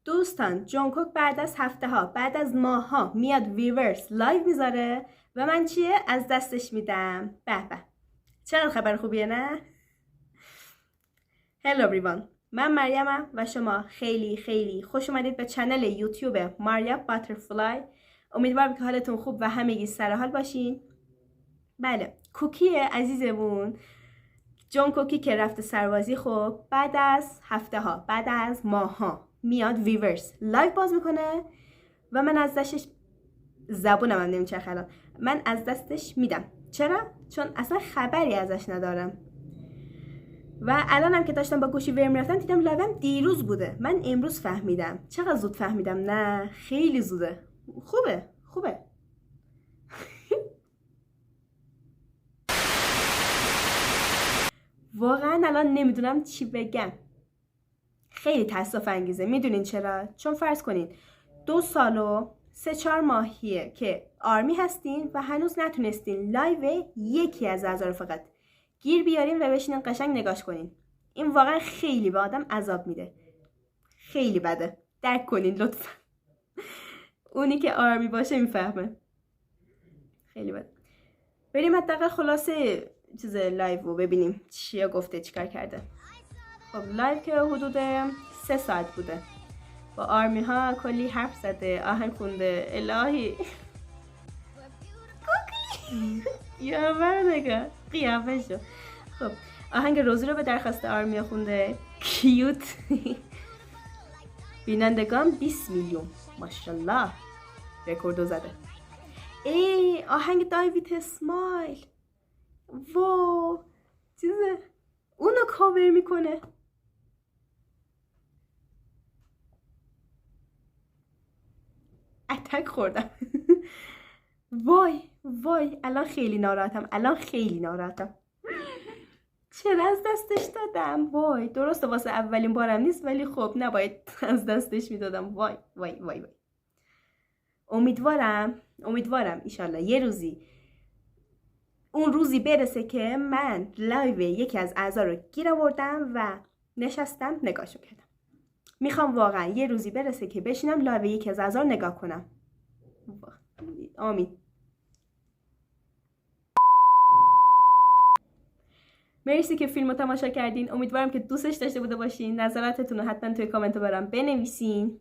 دوستان جونگکوک بعد از هفته ها، بعد از ماه ها میاد ویورس لایو میذاره و من چیه از دستش میدم. به به، چقدر خبر خوبیه نه؟ هلو everyone، من مریمم و شما خیلی خیلی خوش اومدید به چنل یوتیوب ماریا باترفلای. امیدوارم که حالتون خوب و همگی سر حال باشین. بله، کوکی عزیزمون جونگکوکی که رفته سربازی، خب بعد از هفته ها، بعد از ماه ها میاد ویورس لایو باز میکنه و من از دستش زبونم هم نمیچرخه الان، من از دستش میدم. چرا؟ چون اصلا خبری ازش ندارم و الانم که داشتم با گوشی ور میرفتم دیدم لایوم دیروز بوده. من امروز فهمیدم. چقدر زود فهمیدم؟ نه خیلی زوده. خوبه واقعا الان نمیدونم چی بگم. خیلی تأسف انگیزه. میدونین چرا؟ چون فرض کنین 2 سال و 3-4 ماهیه که آرمی هستین و هنوز نتونستین لایو یکی از اعضا رو فقط گیر بیارین و بشینین قشنگ نگاش کنین. این واقعا خیلی به آدم عذاب میده. خیلی بده. درک کنین لطفا. اونی که آرمی باشه میفهمه. خیلی بده. بریم حداقل خلاصه چیز لایو رو ببینیم چیا گفته، چیکار کرده. خب لایو که حدود 3 ساعت بوده، با آرمی ها کلی حرف زده، آهنگ خونده. الهی یا من نگاه قیافه شو. خب آهنگ روزی رو به درخواست آرمی خونده. کیوت. بینندگان 20 میلیون، ماشاءالله رکوردو زده. ای آهنگ دایویت اسمایل، واو چیزه اونو کاور میکنه. اتک خوردم. وای الان خیلی ناراحتم. چرا از دستش دادم؟ وای درسته واسه اولین بارم نیست، ولی خب نباید از دستش میدادم. وای امیدوارم ایشالله یه روزی اون روزی برسه که من لایو یکی از اعضا رو گیر آوردم و نشستم نگاهشو کردم. میخوام واقعا یه روزی برسه که بشینم لایو یکی از اعضا رو نگاه کنم. آمین. مرسی که فیلمو تماشا کردین. امیدوارم که دوستش داشته بوده باشین. نظراتتون رو حتما توی کامنت برام بنویسین.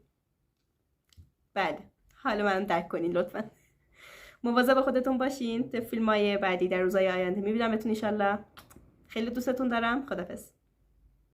بله حالا منو درک کنین لطفا. مواظب خودتون باشین. تا فیلمای بعدی در روزهای آینده میبینمتون ان شاءالله. خیلی دوستتون دارم. خدافظ.